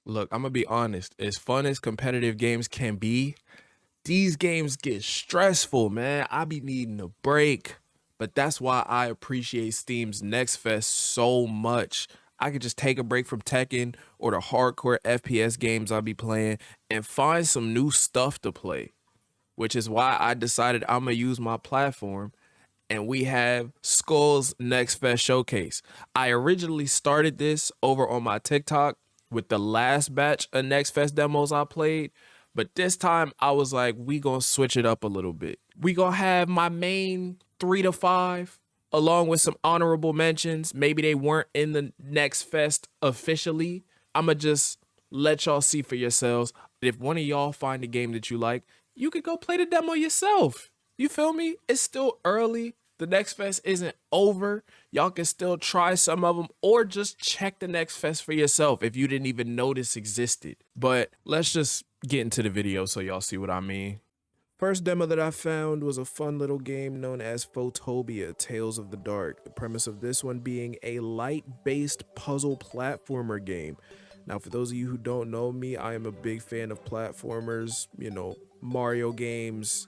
Look, I'm gonna be honest. As fun as competitive games can be, these games get stressful, man. I be needing a break. But that's why I appreciate Steam's Next Fest so much. I could just take a break from Tekken or the hardcore FPS games I be playing and find some new stuff to play, which is why I decided I'm gonna use my platform. And we have Skull's Next Fest Showcase. I originally started this over on my TikTok with the last batch of Next Fest demos I played, but this time I was like, we gonna switch it up a little bit. We gonna have my main 3 to 5 along with some honorable mentions. Maybe they weren't in the Next Fest officially. I'ma just let y'all see for yourselves. If one of y'all find a game that you like, you could go play the demo yourself. You feel me? It's still early. The Next Fest isn't over. Y'all can still try some of them or just check the Next Fest for yourself if you didn't even know this existed. But let's just get into the video so y'all see what I mean. First demo that I found was a fun little game known as Photopia, Tales of the Dark. The premise of this one being a light-based puzzle platformer game. Now, for those of you who don't know me, I am a big fan of platformers, Mario games,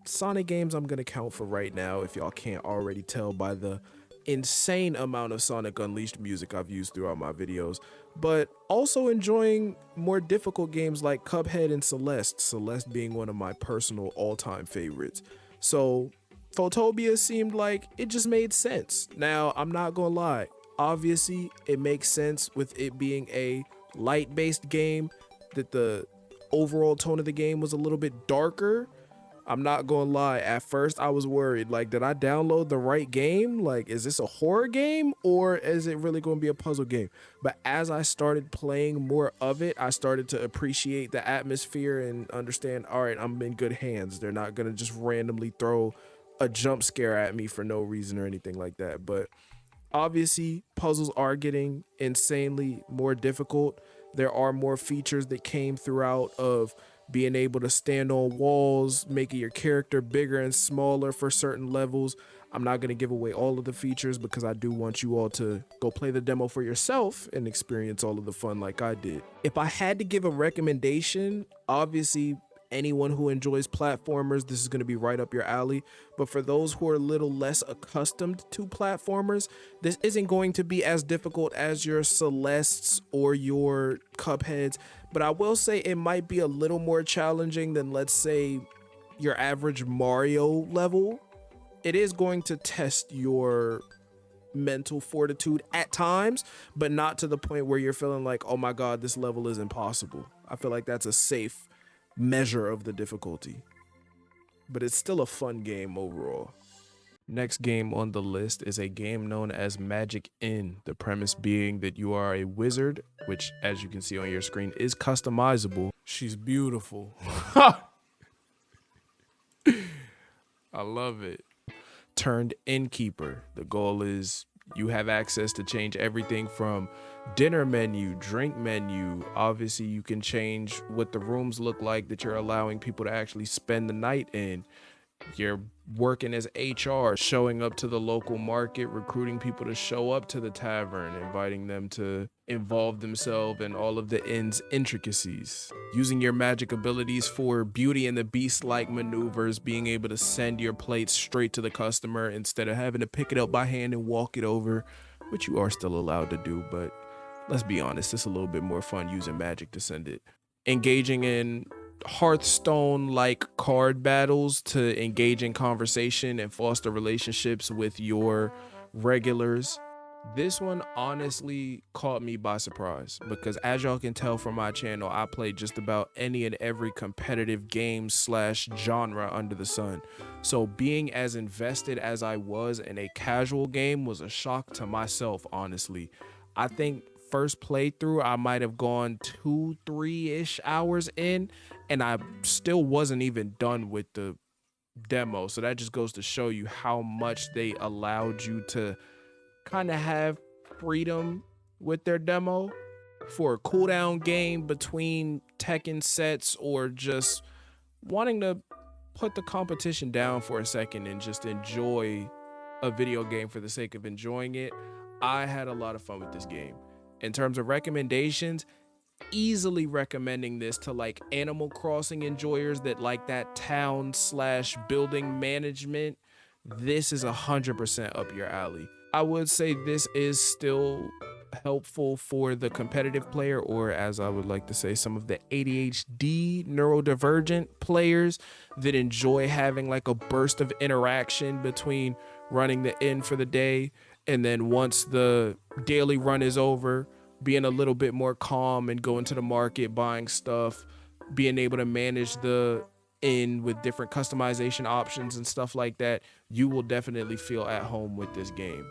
Sonic games I'm gonna count for right now if y'all can't already tell by the insane amount of Sonic Unleashed music I've used throughout my videos, but also enjoying more difficult games like Cuphead and Celeste being one of my personal all-time favorites. So Photopia seemed like it just made sense. Now, I'm not gonna lie, obviously it makes sense with it being a light-based game that the overall tone of the game was a little bit darker. I'm not gonna lie, at first I was worried, like, did I download the right game? Like, is this a horror game or is it really gonna be a puzzle game? But as I started playing more of it, I started to appreciate the atmosphere and understand, all right, I'm in good hands. They're not gonna just randomly throw a jump scare at me for no reason or anything like that. But obviously, puzzles are getting insanely more difficult. There are more features that came throughout of being able to stand on walls, making your character bigger and smaller for certain levels. I'm not going to give away all of the features because I do want you all to go play the demo for yourself and experience all of the fun like I did. If I had to give a recommendation, obviously anyone who enjoys platformers, this is going to be right up your alley. But for those who are a little less accustomed to platformers, this isn't going to be as difficult as your Celestes or your Cupheads. But I will say it might be a little more challenging than, let's say, your average Mario level. It is going to test your mental fortitude at times, but not to the point where you're feeling like, oh my God, this level is impossible. I feel like that's a safe measure of the difficulty. But it's still a fun game overall. Next game on the list is a game known as Magic Inn. The premise being that you are a wizard, which, as you can see on your screen, is customizable. She's beautiful. I love it. Turned innkeeper. The goal is you have access to change everything from dinner menu, drink menu. Obviously, you can change what the rooms look like that you're allowing people to actually spend the night in. You're working as HR, showing up to the local market, recruiting people to show up to the tavern, inviting them to involve themselves in all of the inn's intricacies. Using your magic abilities for Beauty and the Beast-like maneuvers, being able to send your plates straight to the customer instead of having to pick it up by hand and walk it over, which you are still allowed to do, but let's be honest, it's a little bit more fun using magic to send it. Engaging in Hearthstone-like card battles to engage in conversation and foster relationships with your regulars. This one honestly caught me by surprise because, as y'all can tell from my channel, I play just about any and every competitive game slash genre under the sun. So being as invested as I was in a casual game was a shock to myself, honestly. I think first playthrough I might have gone 2-3-ish hours in, and I still wasn't even done with the demo. So that just goes to show you how much they allowed you to kind of have freedom with their demo for a cooldown game between Tekken sets, or just wanting to put the competition down for a second and just enjoy a video game for the sake of enjoying it. I had a lot of fun with this game. In terms of recommendations, easily recommending this to like Animal Crossing enjoyers that like that town slash building management. This is 100% up your alley. I would say this is still helpful for the competitive player, or as I would like to say, some of the ADHD neurodivergent players that enjoy having like a burst of interaction between running the inn for the day and then once the daily run is over, being a little bit more calm and going to the market, buying stuff, being able to manage the inn with different customization options and stuff like that. You will definitely feel at home with this game,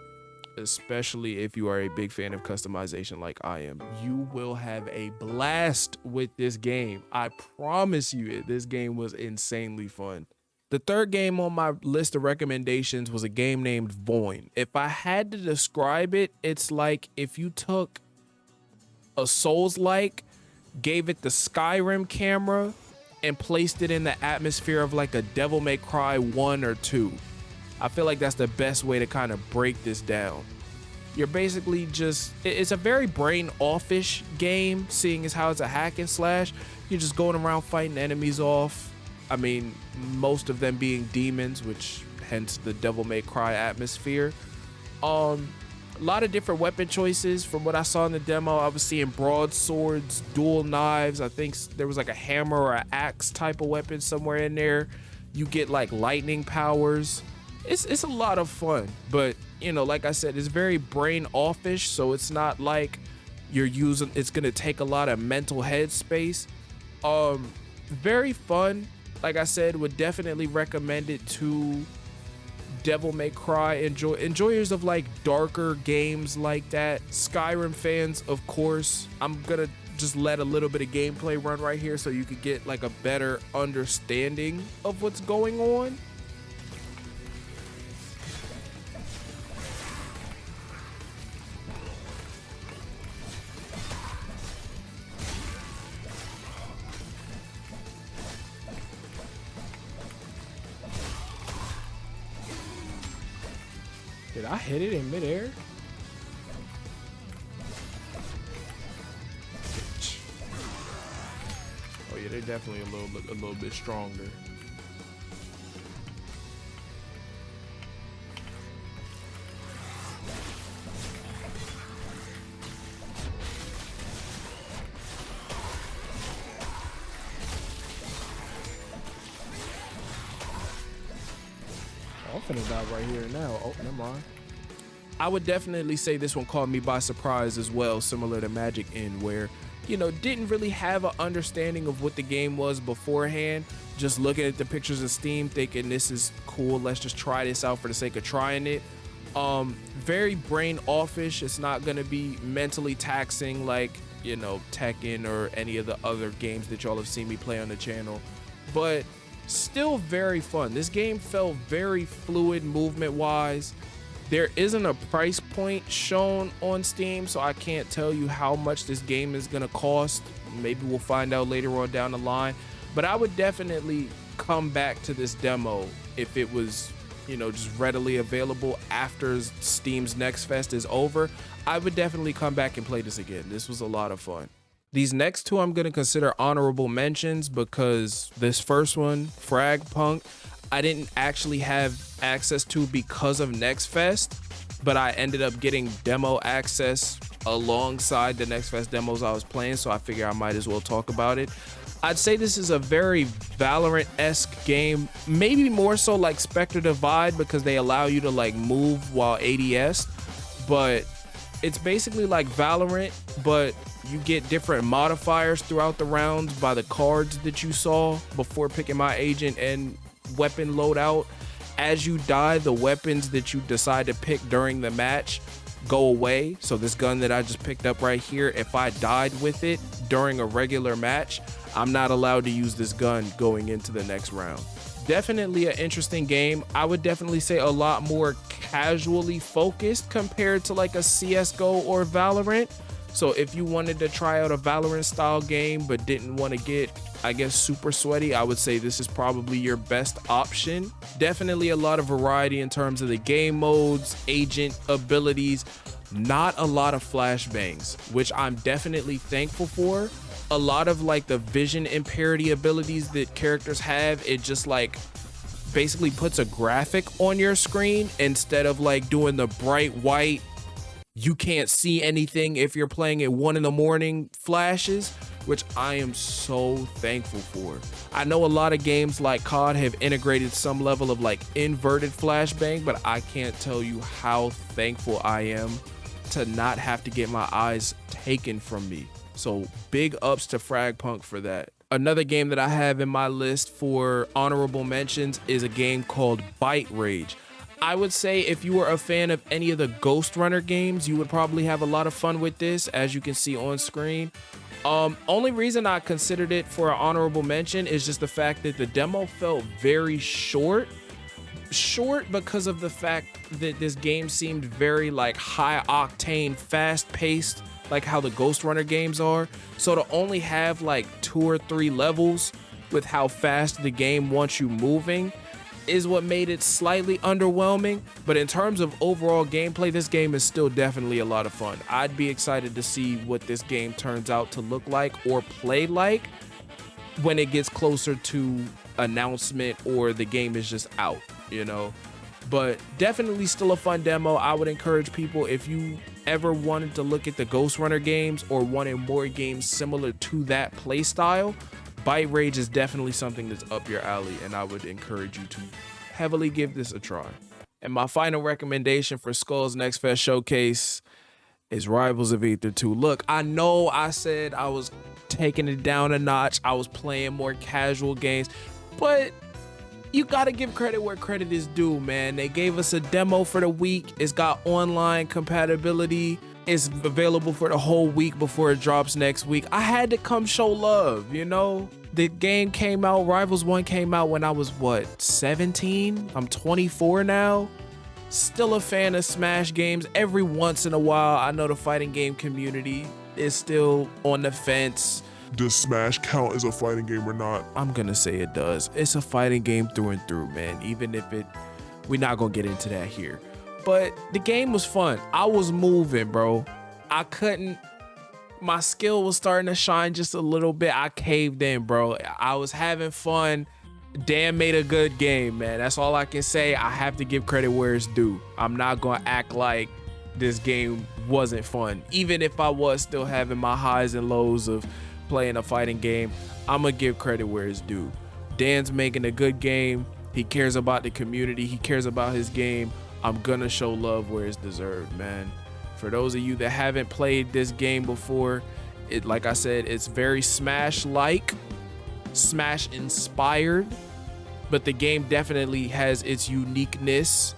especially if you are a big fan of customization like I am. You will have a blast with this game. I promise you, this game was insanely fun. The third game on my list of recommendations was a game named Void. If I had to describe it, it's like if you took a Souls-like, gave it the Skyrim camera, and placed it in the atmosphere of like a Devil May Cry 1 or 2. I feel like that's the best way to kind of break this down. You're basically just, it's a very brain offish game, seeing as how it's a hack and slash. You're just going around fighting enemies off. I mean, most of them being demons, which hence the Devil May Cry atmosphere. A lot of different weapon choices. From what I saw in the demo, I was seeing broadswords, dual knives. I think there was like a hammer or an axe type of weapon somewhere in there. You get like lightning powers. It's a lot of fun, but you know, like I said, it's very brain offish, so it's not like it's gonna take a lot of mental headspace. Very fun. Like I said, would definitely recommend it to Devil May Cry enjoyers of like darker games like that. Skyrim fans, of course. I'm gonna just let a little bit of gameplay run right here so you could get like a better understanding of what's going on. Did I hit it in midair? Oh yeah, they're definitely a little bit stronger. I'm finna die right here now. Oh, never mind. I would definitely say this one caught me by surprise as well, similar to Magic Inn, where, you know, didn't really have an understanding of what the game was beforehand. Just looking at the pictures of Steam, thinking this is cool, let's just try this out for the sake of trying it. Very brain offish. It's not gonna be mentally taxing like, you know, Tekken or any of the other games that y'all have seen me play on the channel, but still very fun. This game felt very fluid movement wise. There isn't a price point shown on Steam, so I can't tell you how much this game is gonna cost. Maybe we'll find out later on down the line, but I would definitely come back to this demo if it was, you know, just readily available after Steam's Next Fest is over. I would definitely come back and play this again. This was a lot of fun. These next two I'm gonna consider honorable mentions because this first one, Fragpunk, I didn't actually have access to because of Next Fest, but I ended up getting demo access alongside the Next Fest demos I was playing, so I figure I might as well talk about it. I'd say this is a very Valorant-esque game, maybe more so like Spectre Divide because they allow you to like move while ADS, but it's basically like Valorant, but you get different modifiers throughout the rounds by the cards that you saw before picking my agent and weapon loadout. As you die, the weapons that you decide to pick during the match go away. So this gun that I just picked up right here, if I died with it during a regular match, I'm not allowed to use this gun going into the next round. Definitely an interesting game. I would definitely say a lot more casually focused compared to like a CSGO or Valorant. So if you wanted to try out a Valorant style game but didn't want to get, I guess, super sweaty, I would say this is probably your best option. Definitely a lot of variety in terms of the game modes, agent abilities. not a lot of flashbangs, which I'm definitely thankful for. A lot of like the vision impairity abilities that characters have, it just like basically puts a graphic on your screen instead of like doing the bright white, you can't see anything if you're playing at 1 a.m. flashes, which I am so thankful for. I know a lot of games like COD have integrated some level of like inverted flashbang, but I can't tell you how thankful I am to not have to get my eyes taken from me. So big ups to Fragpunk for that. Another game that I have in my list for honorable mentions is a game called Bite Rage. I would say if you were a fan of any of the Ghost Runner games, you would probably have a lot of fun with this, as you can see on screen. Only reason I considered it for an honorable mention is just the fact that the demo felt very short because of the fact that this game seemed very like high octane, fast paced, like how the Ghost Runner games are. So to only have like 2 or 3 levels with how fast the game wants you moving is what made it slightly underwhelming. But in terms of overall gameplay, this game is still definitely a lot of fun. I'd be excited to see what this game turns out to look like or play like when it gets closer to announcement or the game is just out, you know. But definitely still a fun demo. I would encourage people, if you ever wanted to look at the Ghost Runner games or wanted more games similar to that play style, Bite Rage is definitely something that's up your alley, and I would encourage you to heavily give this a try. And my final recommendation for Skull's Next Fest Showcase is Rivals of Aether 2. Look, I know I said I was taking it down a notch, I was playing more casual games, but you gotta give credit where credit is due, man. They gave us a demo for the week. It's got online compatibility. It's available for the whole week before it drops next week. I had to come show love, you know? The game came out, Rivals 1 came out when I was, what, 17? I'm 24 now. Still a fan of Smash games. Every once in a while, I know the fighting game community is still on the fence. Does Smash count as a fighting game or not? I'm gonna say it does. It's a fighting game through and through, man. Even if we're not gonna get into that here. But the game was fun. I was moving, bro. My skill was starting to shine just a little bit. I caved in, bro. I was having fun. Dan made a good game, man. That's all I can say. I have to give credit where it's due. I'm not gonna act like this game wasn't fun. Even if I was still having my highs and lows of playing a fighting game, I'm gonna give credit where it's due. Dan's making a good game. He cares about the community. He cares about his game. I'm gonna show love where it's deserved, man. For those of you that haven't played this game before, like I said, it's very Smash-like, Smash-inspired, but the game definitely has its uniqueness,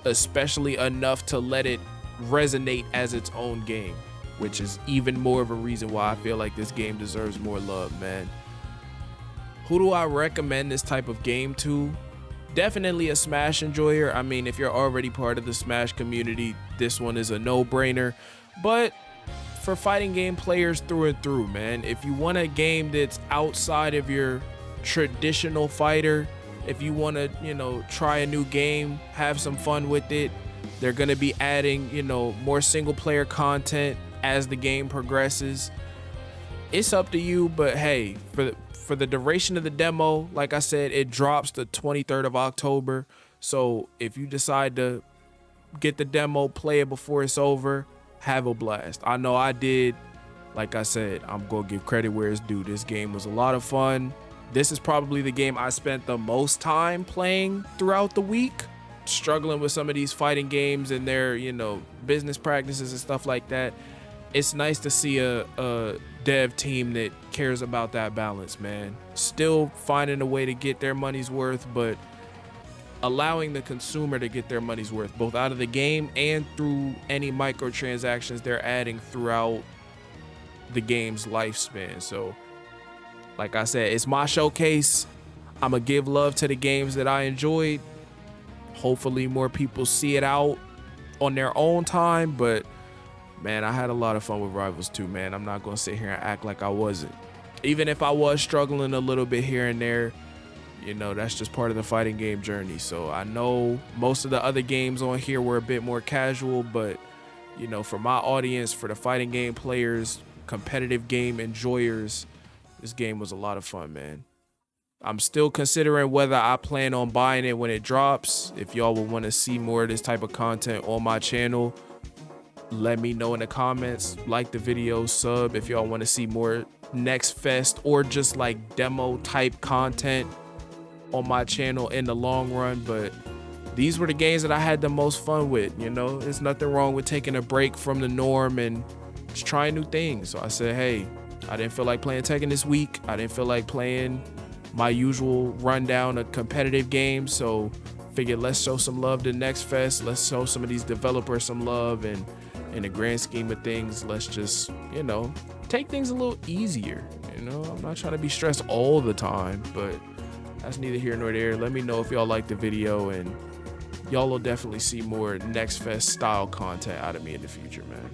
especially enough to let it resonate as its own game, which is even more of a reason why I feel like this game deserves more love, man. Who do I recommend this type of game to? Definitely a Smash enjoyer. I mean, if you're already part of the Smash community, this one is a no-brainer. But for fighting game players through and through, man, if you want a game that's outside of your traditional fighter, if you want to, you know, try a new game, have some fun with it, they're going to be adding, you know, more single-player content as the game progresses. It's up to you, but hey, for the duration of the demo, like I said, it drops the 23rd of October. So if you decide to get the demo, play it before it's over, have a blast. I know I did. Like I said, I'm gonna give credit where it's due. This game was a lot of fun. This is probably the game I spent the most time playing throughout the week, struggling with some of these fighting games and their, you know, business practices and stuff like that. It's nice to see a dev team that cares about that balance, man. Still finding a way to get their money's worth, but allowing the consumer to get their money's worth, both out of the game and through any microtransactions they're adding throughout the game's lifespan. So, like I said, it's my showcase. I'm gonna give love to the games that I enjoyed. Hopefully more people see it out on their own time, but man, I had a lot of fun with Rivals 2, man. I'm not gonna sit here and act like I wasn't. Even if I was struggling a little bit here and there, you know, that's just part of the fighting game journey. So I know most of the other games on here were a bit more casual, but you know, for my audience, for the fighting game players, competitive game enjoyers, this game was a lot of fun, man. I'm still considering whether I plan on buying it when it drops. If y'all would want to see more of this type of content on my channel, let me know in the comments. Like the video, sub if y'all want to see more Next Fest or just like demo type content on my channel in the long run. But these were the games that I had the most fun with. You know, there's nothing wrong with taking a break from the norm and just trying new things. So I said, hey, I didn't feel like playing Tekken this week. I didn't feel like playing my usual rundown of competitive games. So figured let's show some love to Next Fest. Let's show some of these developers some love. And in the grand scheme of things, let's just, you know, take things a little easier. You know, I'm not trying to be stressed all the time, but that's neither here nor there. Let me know if y'all like the video, and y'all will definitely see more Next Fest style content out of me in the future, man.